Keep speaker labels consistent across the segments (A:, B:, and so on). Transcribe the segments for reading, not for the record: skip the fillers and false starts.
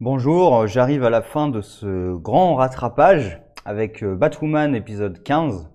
A: Bonjour, j'arrive à la fin de ce grand rattrapage avec Batwoman épisode 15.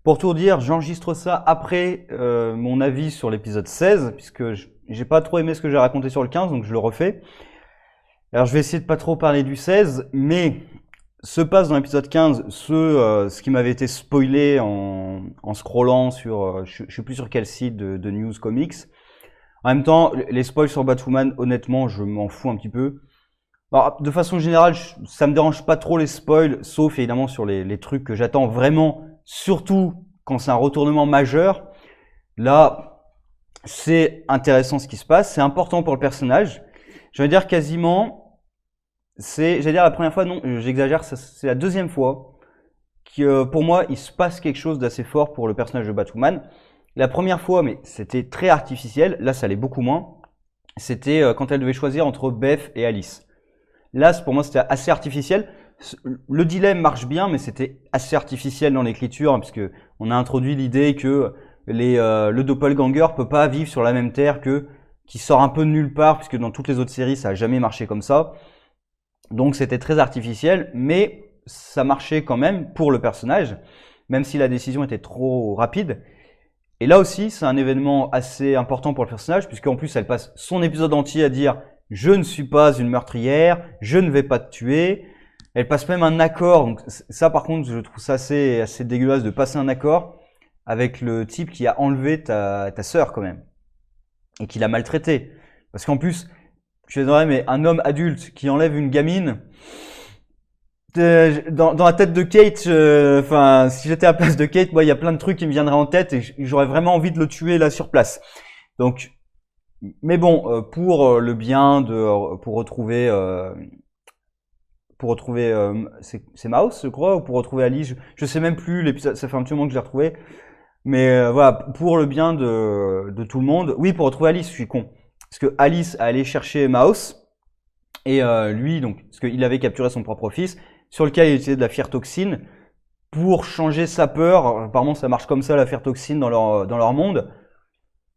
A: Pour tout dire, j'enregistre ça après mon avis sur l'épisode 16, puisque j'ai pas trop aimé ce que j'ai raconté sur le 15, donc je le refais. Alors je vais essayer de pas trop parler du 16, mais se passe dans l'épisode 15 ce qui m'avait été spoilé en scrollant sur, je sais plus sur quel site de News Comics. En même temps, les spoils sur Batwoman, honnêtement, je m'en fous un petit peu. Alors, de façon générale, ça me dérange pas trop les spoils, sauf évidemment sur les trucs que j'attends vraiment, surtout quand c'est un retournement majeur. Là, c'est intéressant ce qui se passe, c'est important pour le personnage. Je vais dire quasiment, j'allais dire la première fois, non, j'exagère, c'est la deuxième fois que pour moi, il se passe quelque chose d'assez fort pour le personnage de Batwoman. La première fois, mais c'était très artificiel, là ça l'est beaucoup moins, c'était quand elle devait choisir entre Beth et Alice. Là, pour moi, c'était assez artificiel. Le dilemme marche bien, mais c'était assez artificiel dans l'écriture, hein, puisque on a introduit l'idée que le doppelganger peut pas vivre sur la même terre qui sort un peu de nulle part, puisque dans toutes les autres séries, ça a jamais marché comme ça. Donc c'était très artificiel, mais ça marchait quand même pour le personnage, même si la décision était trop rapide. Et là aussi, c'est un événement assez important pour le personnage, puisqu'en plus, elle passe son épisode entier à dire « Je ne suis pas une meurtrière, je ne vais pas te tuer ». Elle passe même un accord, donc ça par contre, je trouve ça assez dégueulasse de passer un accord avec le type qui a enlevé ta sœur quand même, et qui l'a maltraitée. Parce qu'en plus, je suis désolé, mais un homme adulte qui enlève une gamine... Dans la tête de Kate, si j'étais à la place de Kate, moi, il y a plein de trucs qui me viendraient en tête et j'aurais vraiment envie de le tuer là sur place. Donc, mais bon, pour le bien pour retrouver, c'est Mouse, je crois, ou pour retrouver Alice, je sais même plus l'épisode, ça fait un petit moment que je l'ai retrouvé. Mais voilà, pour le bien de tout le monde, oui, pour retrouver Alice, je suis con, parce que Alice a allé chercher Mouse et lui, donc, parce qu'il avait capturé son propre fils, sur lequel il utilisait de la fiertoxine pour changer sa peur. Apparemment, ça marche comme ça, la fiertoxine dans leur monde.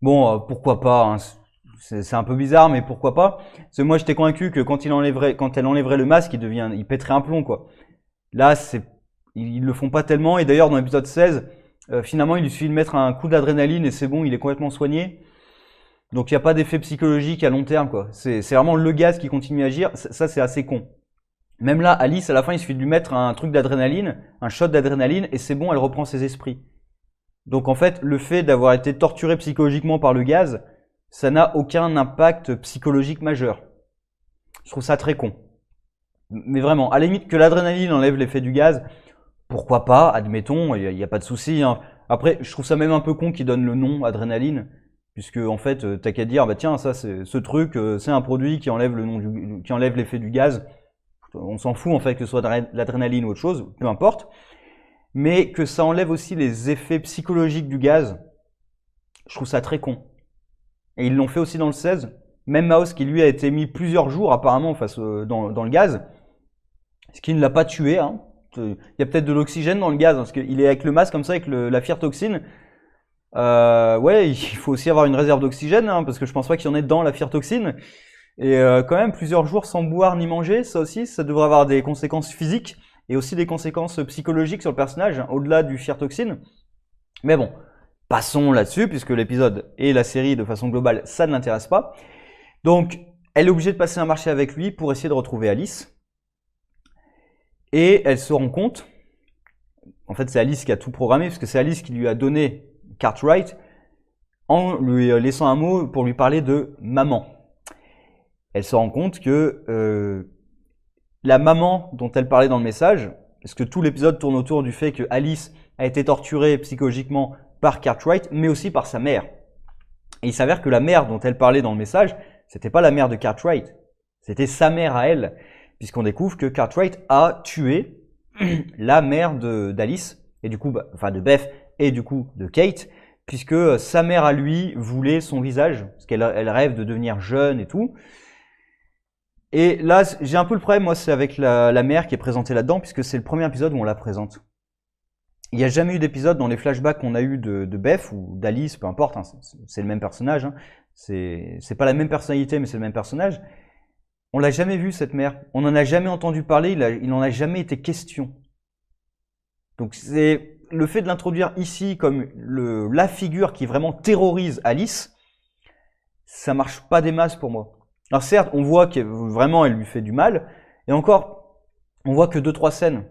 A: Bon, pourquoi pas, hein. C'est un peu bizarre, mais pourquoi pas. Parce que moi, j'étais convaincu que quand elle enlèverait le masque, il pèterait un plomb, quoi. Là, ils le font pas tellement. Et d'ailleurs, dans l'épisode 16, finalement, il lui suffit de mettre un coup d'adrénaline et c'est bon, il est complètement soigné. Donc, il n'y a pas d'effet psychologique à long terme, quoi. C'est vraiment le gaz qui continue à agir. Ça, c'est assez con. Même là, Alice, à la fin, il suffit de lui mettre un truc d'adrénaline, un shot d'adrénaline, et c'est bon, elle reprend ses esprits. Donc en fait, le fait d'avoir été torturé psychologiquement par le gaz, ça n'a aucun impact psychologique majeur. Je trouve ça très con. Mais vraiment, à la limite que l'adrénaline enlève l'effet du gaz, pourquoi pas, admettons, il n'y a pas de souci, hein. Après, je trouve ça même un peu con qu'ils donnent le nom adrénaline, puisque en fait, t'as qu'à dire, bah tiens, ça, ce truc, c'est un produit qui enlève qui enlève l'effet du gaz. On s'en fout en fait que ce soit de l'adrénaline ou autre chose, peu importe. Mais que ça enlève aussi les effets psychologiques du gaz, je trouve ça très con. Et ils l'ont fait aussi dans le 16. Même Mouse qui lui a été mis plusieurs jours apparemment dans le gaz, ce qui ne l'a pas tué, hein. Il y a peut-être de l'oxygène dans le gaz, hein, parce qu'il est avec le masque comme ça, avec la fiertoxine. Ouais, il faut aussi avoir une réserve d'oxygène, hein, parce que je pense pas qu'il y en ait dedans la fiertoxine. Et quand même, plusieurs jours sans boire ni manger, ça aussi, ça devrait avoir des conséquences physiques et aussi des conséquences psychologiques sur le personnage, hein, au-delà du fiertoxine. Mais bon, passons là-dessus, puisque l'épisode et la série, de façon globale, ça ne l'intéresse pas. Donc, elle est obligée de passer un marché avec lui pour essayer de retrouver Alice. Et elle se rend compte, en fait, c'est Alice qui a tout programmé, puisque c'est Alice qui lui a donné Cartwright, en lui laissant un mot pour lui parler de maman. Elle se rend compte que la maman dont elle parlait dans le message, parce que tout l'épisode tourne autour du fait que Alice a été torturée psychologiquement par Cartwright, mais aussi par sa mère. Et il s'avère que la mère dont elle parlait dans le message, c'était pas la mère de Cartwright, c'était sa mère à elle, puisqu'on découvre que Cartwright a tué la mère d'Alice, et du coup, de Beth, et du coup de Kate, puisque sa mère à lui voulait son visage, parce qu'elle rêve de devenir jeune et tout. Et là, j'ai un peu le problème, moi, c'est avec la mère qui est présentée là-dedans, puisque c'est le premier épisode où on la présente. il n'y a jamais eu d'épisode dans les flashbacks qu'on a eu de Beth ou d'Alice, peu importe, hein, c'est le même personnage, hein, c'est pas la même personnalité, mais c'est le même personnage. On l'a jamais vu, cette mère. On n'en a jamais entendu parler, il n'en a jamais été question. Donc c'est le fait de l'introduire ici comme la figure qui vraiment terrorise Alice, ça marche pas des masses pour moi. Alors certes, on voit que vraiment elle lui fait du mal, et encore, on voit que 2-3 scènes.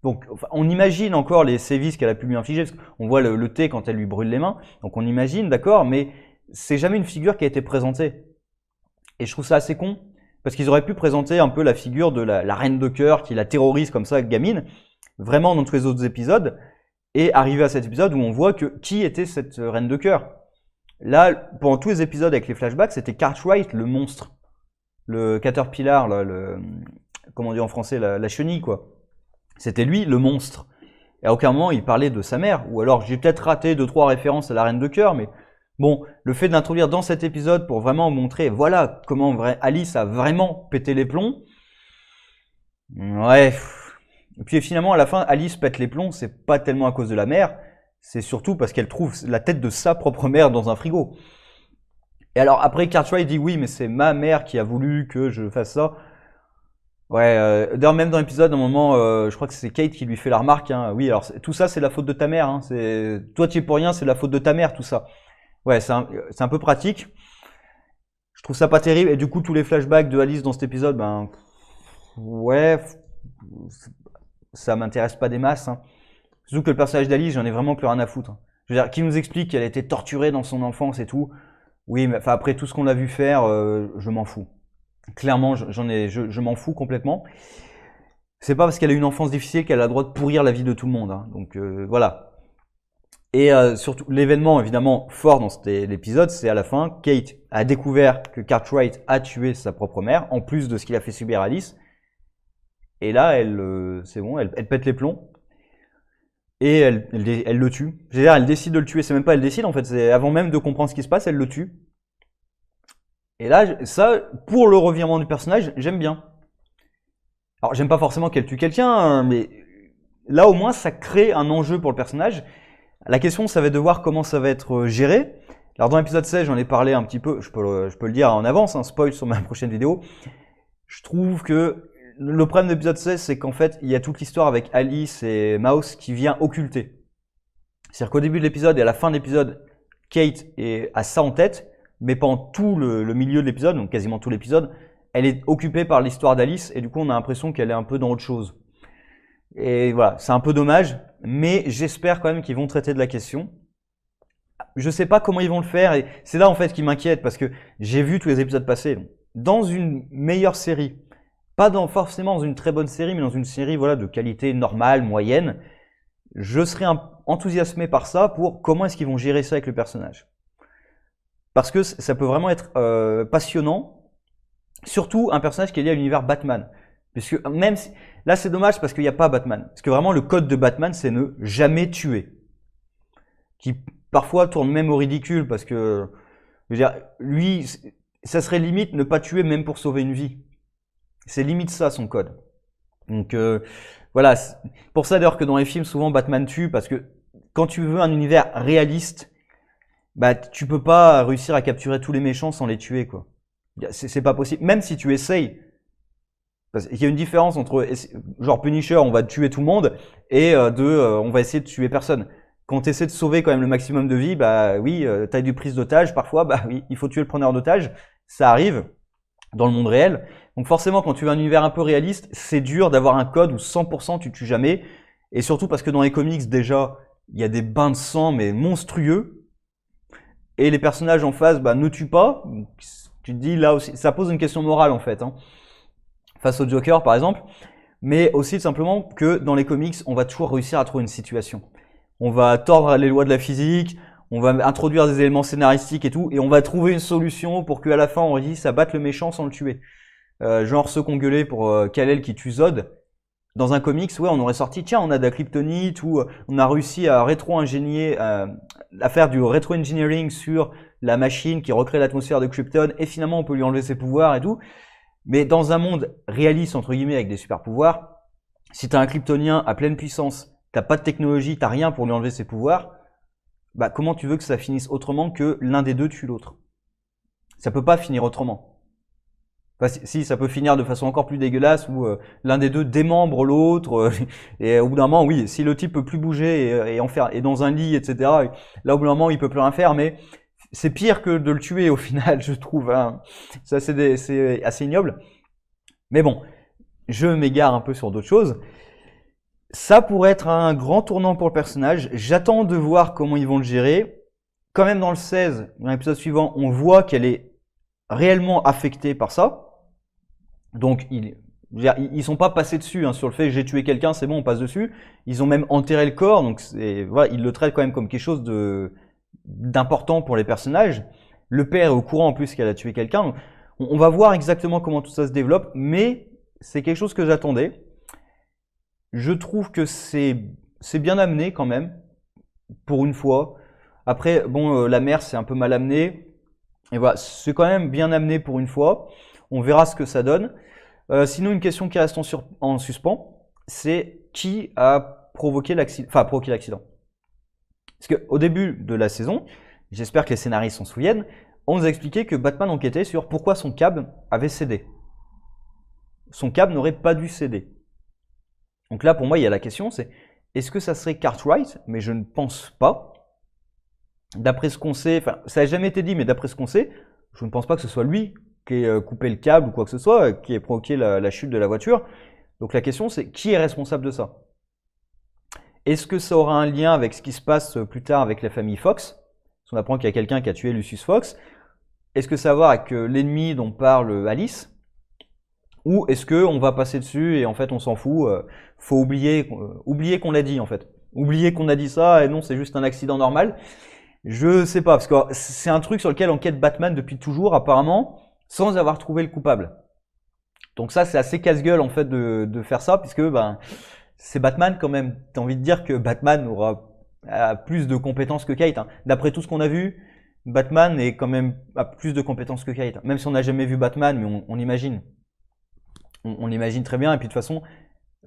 A: Donc enfin, on imagine encore les sévices qu'elle a pu lui infliger, parce qu'on voit le thé quand elle lui brûle les mains, donc on imagine, d'accord, mais c'est jamais une figure qui a été présentée. Et je trouve ça assez con, parce qu'ils auraient pu présenter un peu la figure de la reine de cœur qui la terrorise comme ça, gamine, vraiment dans tous les autres épisodes, et arriver à cet épisode où on voit que qui était cette reine de cœur. Là, pendant tous les épisodes avec les flashbacks, c'était Cartwright, le monstre, le caterpillar, là, comment on dit en français, la chenille, quoi. C'était lui, le monstre. Et à aucun moment, il parlait de sa mère, ou alors j'ai peut-être raté 2-3 références à la reine de cœur, mais bon, le fait de l'introduire dans cet épisode pour vraiment montrer, voilà, comment Alice a vraiment pété les plombs, ouais. Et puis finalement, à la fin, Alice pète les plombs, c'est pas tellement à cause de la mère, c'est surtout parce qu'elle trouve la tête de sa propre mère dans un frigo. Et alors après, Cartwright dit oui, mais c'est ma mère qui a voulu que je fasse ça. Ouais, d'ailleurs même dans l'épisode, à un moment, je crois que c'est Kate qui lui fait la remarque, hein, oui, alors tout ça c'est la faute de ta mère, hein, toi tu es pour rien, c'est la faute de ta mère, tout ça. Ouais, c'est un peu pratique. Je trouve ça pas terrible, et du coup tous les flashbacks de Alice dans cet épisode, ben ouais, ça m'intéresse pas des masses, hein. Surtout que le personnage d'Alice, j'en ai vraiment plus rien à foutre, hein. Je veux dire, qui nous explique qu'elle a été torturée dans son enfance et tout. Oui, mais enfin, après tout ce qu'on a vu faire, je m'en fous. Clairement, je m'en fous complètement. C'est pas parce qu'elle a une enfance difficile qu'elle a le droit de pourrir la vie de tout le monde, hein. Donc voilà. Et surtout, l'événement évidemment fort dans l'épisode, c'est à la fin, Kate a découvert que Cartwright a tué sa propre mère, en plus de ce qu'il a fait subir à Alice. Et là, c'est bon, elle pète les plombs. Et elle le tue. C'est-à-dire, elle décide de le tuer. C'est même pas elle décide, en fait. C'est avant même de comprendre ce qui se passe, elle le tue. Et là, ça, pour le revirement du personnage, j'aime bien. Alors, j'aime pas forcément qu'elle tue quelqu'un, hein, mais là, au moins, ça crée un enjeu pour le personnage. La question, ça va être de voir comment ça va être géré. Alors, dans l'épisode 16, j'en ai parlé un petit peu. Je peux le dire en avance, hein, spoil sur ma prochaine vidéo. Je trouve que le problème de l'épisode 16, c'est qu'en fait, il y a toute l'histoire avec Alice et Mouse qui vient occulter. C'est-à-dire qu'au début de l'épisode et à la fin de l'épisode, Kate a ça en tête, mais pendant tout le milieu de l'épisode, donc quasiment tout l'épisode, elle est occupée par l'histoire d'Alice, et du coup, on a l'impression qu'elle est un peu dans autre chose. Et voilà, c'est un peu dommage, mais j'espère quand même qu'ils vont traiter de la question. Je sais pas comment ils vont le faire, et c'est là en fait qui m'inquiète, parce que j'ai vu tous les épisodes passés. Dans une meilleure série, pas forcément dans une très bonne série, mais dans une série voilà, de qualité normale, moyenne, je serais enthousiasmé par ça pour comment est-ce qu'ils vont gérer ça avec le personnage. Parce que ça peut vraiment être passionnant, surtout un personnage qui est lié à l'univers Batman. Puisque même si, là c'est dommage parce qu'il n'y a pas Batman. Parce que vraiment le code de Batman c'est ne jamais tuer. Qui parfois tourne même au ridicule parce que, je veux dire, lui, ça serait limite ne pas tuer même pour sauver une vie. C'est limite ça son code. Donc voilà, pour ça d'ailleurs que dans les films souvent Batman tue parce que quand tu veux un univers réaliste, bah tu peux pas réussir à capturer tous les méchants sans les tuer quoi. C'est pas possible, même si tu essayes. Parce qu'il y a une différence entre genre Punisher, on va tuer tout le monde et on va essayer de tuer personne. Quand tu essaies de sauver quand même le maximum de vie, bah oui, t'as du prise d'otage parfois, bah oui, il faut tuer le preneur d'otage, ça arrive dans le monde réel. Donc forcément, quand tu veux un univers un peu réaliste, c'est dur d'avoir un code où 100% tu tues jamais. Et surtout parce que dans les comics, déjà, il y a des bains de sang, mais monstrueux. Et les personnages en face, bah, ne tuent pas. Tu te dis, là aussi, ça pose une question morale, en fait, hein, face au Joker, par exemple. Mais aussi, simplement, que dans les comics, on va toujours réussir à trouver une situation. On va tordre les lois de la physique, on va introduire des éléments scénaristiques et tout, et on va trouver une solution pour qu'à la fin, on réussisse à battre le méchant sans le tuer. Genre ceux qu'on gueulait pour Kal-El qui tue Zod. Dans un comics, ouais, on aurait sorti, tiens, on a de la kryptonite, ou on a réussi à rétro-ingénier, à faire du rétro-engineering sur la machine qui recrée l'atmosphère de Krypton, et finalement on peut lui enlever ses pouvoirs et tout. Mais dans un monde réaliste, entre guillemets, avec des super pouvoirs, si t'as un kryptonien à pleine puissance t'as pas de technologie, t'as rien pour lui enlever ses pouvoirs, bah comment tu veux que ça finisse autrement que l'un des deux tue l'autre? Ça peut pas finir autrement. Enfin, si, ça peut finir de façon encore plus dégueulasse où l'un des deux démembre l'autre et au bout d'un moment, oui, si le type peut plus bouger et dans un lit, etc. Là, au bout d'un moment, il peut plus rien faire, mais c'est pire que de le tuer au final, je trouve. Hein. Ça, c'est assez ignoble. Mais bon, je m'égare un peu sur d'autres choses. Ça pourrait être un grand tournant pour le personnage. J'attends de voir comment ils vont le gérer. Quand même dans le 16, dans l'épisode suivant, on voit qu'elle est réellement affectée par ça. Donc ils sont pas passés dessus hein, sur le fait que j'ai tué quelqu'un, c'est bon, on passe dessus. Ils ont même enterré le corps, donc voilà, ils le traitent quand même comme quelque chose d'important pour les personnages. Le père est au courant en plus qu'elle a tué quelqu'un. On va voir exactement comment tout ça se développe, mais c'est quelque chose que j'attendais. Je trouve que c'est bien amené quand même, pour une fois. Après, bon, la mère c'est un peu mal amené. Et voilà, c'est quand même bien amené pour une fois. On verra ce que ça donne. Sinon, une question qui reste en suspens, c'est qui a provoqué l'accident. Parce qu'au début de la saison, j'espère que les scénaristes s'en souviennent, on nous a expliqué que Batman enquêtait sur pourquoi son câble avait cédé. Son câble n'aurait pas dû céder. Donc là, pour moi, il y a la question, c'est est-ce que ça serait Cartwright? Mais je ne pense pas. D'après ce qu'on sait, enfin, ça n'a jamais été dit, mais d'après ce qu'on sait, je ne pense pas que ce soit lui qui ait coupé le câble ou quoi que ce soit, qui ait provoqué la chute de la voiture. Donc la question, c'est qui est responsable de ça? Est-ce que ça aura un lien avec ce qui se passe plus tard avec la famille Fox? On apprend qu'il y a quelqu'un qui a tué Lucius Fox. Est-ce que ça va voir avec l'ennemi dont parle Alice? Ou est-ce qu'on va passer dessus et en fait on s'en fout, faut oublier qu'on l'a dit en fait. Oublier qu'on a dit ça et non c'est juste un accident normal. Je sais pas, parce que c'est un truc sur lequel enquête Batman depuis toujours apparemment, sans avoir trouvé le coupable. Donc ça c'est assez casse-gueule en fait de faire ça, puisque ben, c'est Batman quand même. T'as envie de dire que Batman a plus de compétences que Kate. Hein. D'après tout ce qu'on a vu, Batman est quand même a plus de compétences que Kate. Même si on n'a jamais vu Batman, mais on imagine. On l'imagine très bien, et puis de toute façon,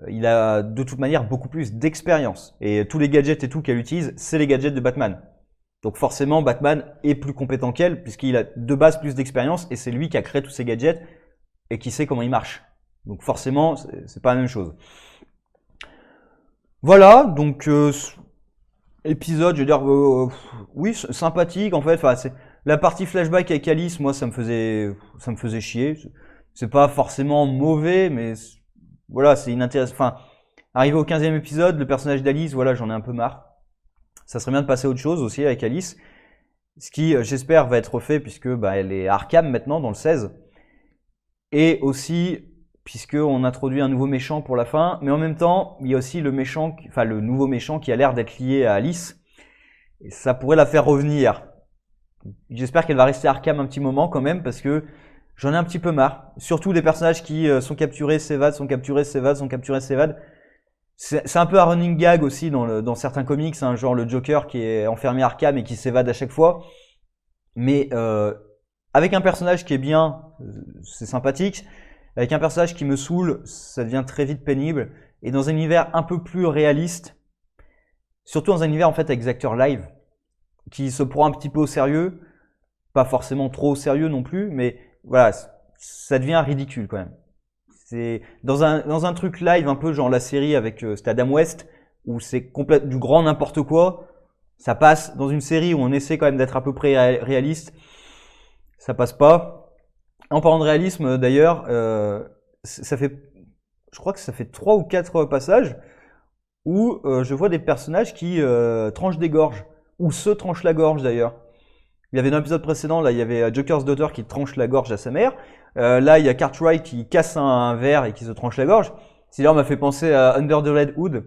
A: il a de toute manière beaucoup plus d'expérience. Et tous les gadgets et tout qu'elle utilise, c'est les gadgets de Batman. Donc forcément, Batman est plus compétent qu'elle, puisqu'il a de base plus d'expérience, et c'est lui qui a créé tous ces gadgets, et qui sait comment ils marchent. Donc forcément, c'est pas la même chose. Voilà, donc épisode, je veux dire, oui, sympathique en fait. Enfin, c'est la partie flashback avec Alice, moi, ça me faisait chier. C'est pas forcément mauvais, mais voilà, c'est inintéressant. Enfin, arrivé au 15e épisode, le personnage d'Alice, voilà, j'en ai un peu marre. Ça serait bien de passer à autre chose aussi avec Alice. Ce qui, j'espère, va être fait puisque bah, elle est Arkham maintenant dans le 16. Et aussi, puisqu'on introduit un nouveau méchant pour la fin. Mais en même temps, il y a aussi le nouveau méchant qui a l'air d'être lié à Alice. Et ça pourrait la faire revenir. J'espère qu'elle va rester Arkham un petit moment quand même parce que j'en ai un petit peu marre. Surtout des personnages qui sont capturés, s'évadent, sont capturés, s'évadent, sont capturés, s'évadent. C'est un peu un running gag aussi dans certains comics, hein, genre le Joker qui est enfermé Arkham et qui s'évade à chaque fois. Mais avec un personnage qui est bien, c'est sympathique. Avec un personnage qui me saoule, ça devient très vite pénible. Et dans un univers un peu plus réaliste, surtout dans un univers en fait avec des acteurs live, qui se prend un petit peu au sérieux, pas forcément trop au sérieux non plus, mais voilà, ça devient ridicule quand même. C'est dans un truc live un peu genre la série avec c'était Adam West où c'est complètement du grand n'importe quoi. Ça passe dans une série où on essaie quand même d'être à peu près réaliste. Ça passe pas. En parlant de réalisme d'ailleurs, je crois que ça fait 3 ou 4 passages où je vois des personnages qui tranchent des gorges ou se tranchent la gorge d'ailleurs. Il y avait dans l'épisode précédent, là, il y avait Joker's Daughter qui tranche la gorge à sa mère. Là, il y a Cartwright qui casse un verre et qui se tranche la gorge. C'est là, m'a fait penser à Under the Red Hood,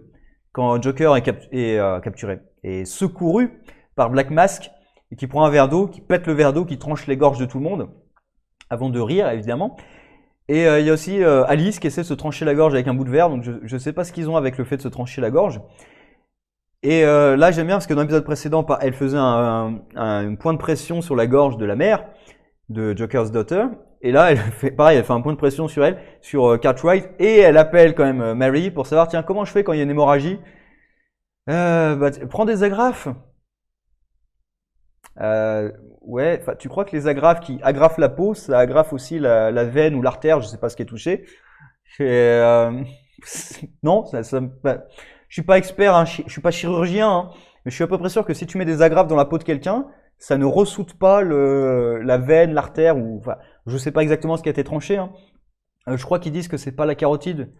A: quand Joker est secouru par Black Mask et qui prend un verre d'eau, qui pète le verre d'eau, qui tranche les gorges de tout le monde, avant de rire, évidemment. Et il y a aussi Alice qui essaie de se trancher la gorge avec un bout de verre, donc je sais pas ce qu'ils ont avec le fait de se trancher la gorge. Et là, j'aime bien parce que dans l'épisode précédent, elle faisait un point de pression sur la gorge de la mère de Joker's Daughter. Et là, elle fait pareil, elle fait un point de pression sur elle, sur Cartwright, et elle appelle quand même Mary pour savoir, tiens, comment je fais quand il y a une hémorragie? Prends des agrafes. Euh, ouais, enfin, tu crois que les agrafes qui agrafent la peau, ça agrafe aussi la veine ou l'artère, je sais pas ce qui est touché. Et, non, je suis pas expert, hein, je suis pas chirurgien, hein, mais je suis à peu près sûr que si tu mets des agrafes dans la peau de quelqu'un, ça ne ressoude pas la veine, l'artère, ou enfin, je sais pas exactement ce qui a été tranché, hein. Je crois qu'ils disent que c'est pas la carotide,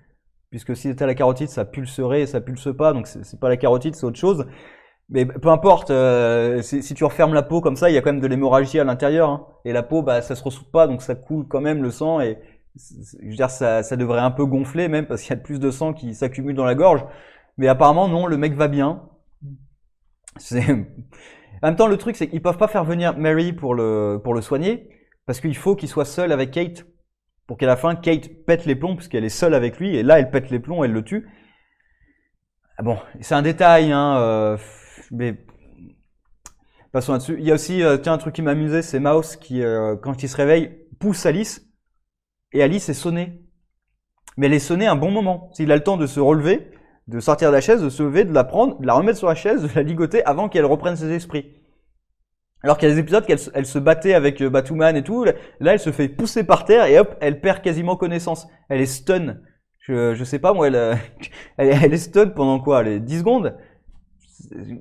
A: puisque si c'était la carotide, ça pulserait et ça pulse pas, donc c'est pas la carotide, c'est autre chose. Mais peu importe, si tu refermes la peau comme ça, il y a quand même de l'hémorragie à l'intérieur, hein. Et la peau, bah, ça se ressoude pas, donc ça coule quand même le sang. Et je veux dire, ça devrait un peu gonfler même parce qu'il y a plus de sang qui s'accumule dans la gorge. Mais apparemment, non, le mec va bien. En même temps, le truc, c'est qu'ils peuvent pas faire venir Mary pour le soigner parce qu'il faut qu'il soit seul avec Kate pour qu'à la fin, Kate pète les plombs puisqu'elle est seule avec lui. Et là, elle pète les plombs, elle le tue. Ah bon, c'est un détail, hein, mais passons là-dessus. Il y a aussi, tiens, un truc qui m'amusait, c'est Mouse qui, quand il se réveille, pousse Alice et Alice est sonnée. Mais elle est sonnée un bon moment. S'il a le temps de se relever, de sortir de la chaise, de se lever, de la prendre, de la remettre sur la chaise, de la ligoter avant qu'elle reprenne ses esprits. Alors qu'il y a des épisodes qu'elle se battait avec Batwoman et tout, là elle se fait pousser par terre et hop, elle perd quasiment connaissance. Elle est stun. Je sais pas moi, elle est stun pendant quoi? Les 10 secondes?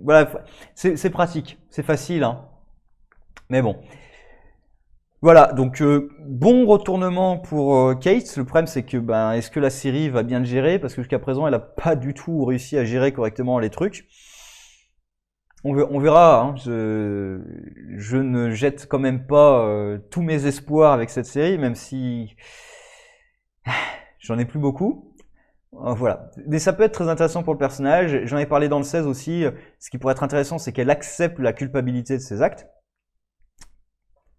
A: Voilà, c'est pratique, c'est facile, hein. Mais bon. Voilà, donc bon retournement pour Kate. Le problème c'est que ben est-ce que la série va bien le gérer? Parce que jusqu'à présent elle a pas du tout réussi à gérer correctement les trucs. On verra, hein. Je ne jette quand même pas tous mes espoirs avec cette série, même si j'en ai plus beaucoup. Voilà. Mais ça peut être très intéressant pour le personnage. J'en ai parlé dans le 16 aussi. Ce qui pourrait être intéressant, c'est qu'elle accepte la culpabilité de ses actes.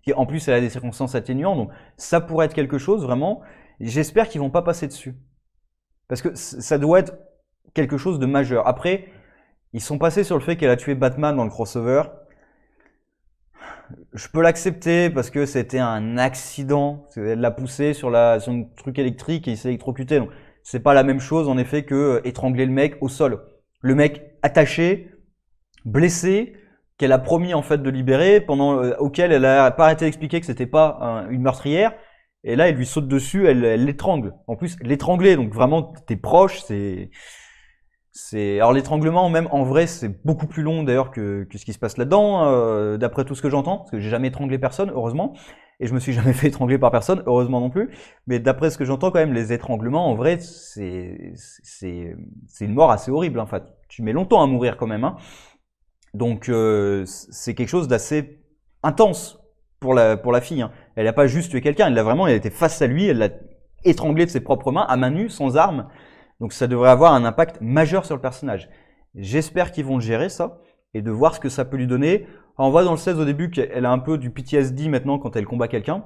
A: Et en plus, elle a des circonstances atténuantes, donc ça pourrait être quelque chose vraiment. J'espère qu'ils vont pas passer dessus. Parce que ça doit être quelque chose de majeur. Après, ils sont passés sur le fait qu'elle a tué Batman dans le crossover. Je peux l'accepter parce que c'était un accident. Elle l'a poussé sur un truc électrique et il s'est électrocuté. Donc, c'est pas la même chose en effet que étrangler le mec au sol. Le mec attaché, blessé, qu'elle a promis en fait de libérer, auquel elle a pas arrêté d'expliquer que c'était pas une meurtrière. Et là, elle lui saute dessus, elle l'étrangle. En plus, l'étrangler, donc vraiment, t'es proche, alors l'étranglement, même en vrai, c'est beaucoup plus long d'ailleurs que ce qui se passe là-dedans, d'après tout ce que j'entends, parce que j'ai jamais étranglé personne, heureusement, et je me suis jamais fait étrangler par personne, heureusement non plus. Mais d'après ce que j'entends, quand même, les étranglements, en vrai, c'est une mort assez horrible. En fait, tu mets longtemps à mourir quand même, hein. Donc c'est quelque chose d'assez intense pour la fille, hein. Elle n'a pas juste tué quelqu'un, elle était face à lui, elle l'a étranglé de ses propres mains, à main nue, sans arme. Donc ça devrait avoir un impact majeur sur le personnage. J'espère qu'ils vont gérer ça et de voir ce que ça peut lui donner. Alors, on voit dans le 16 au début qu'elle a un peu du PTSD maintenant quand elle combat quelqu'un.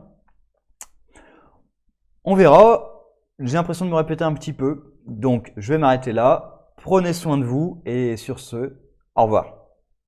A: On verra. J'ai l'impression de me répéter un petit peu. Donc je vais m'arrêter là. Prenez soin de vous et sur ce, au revoir.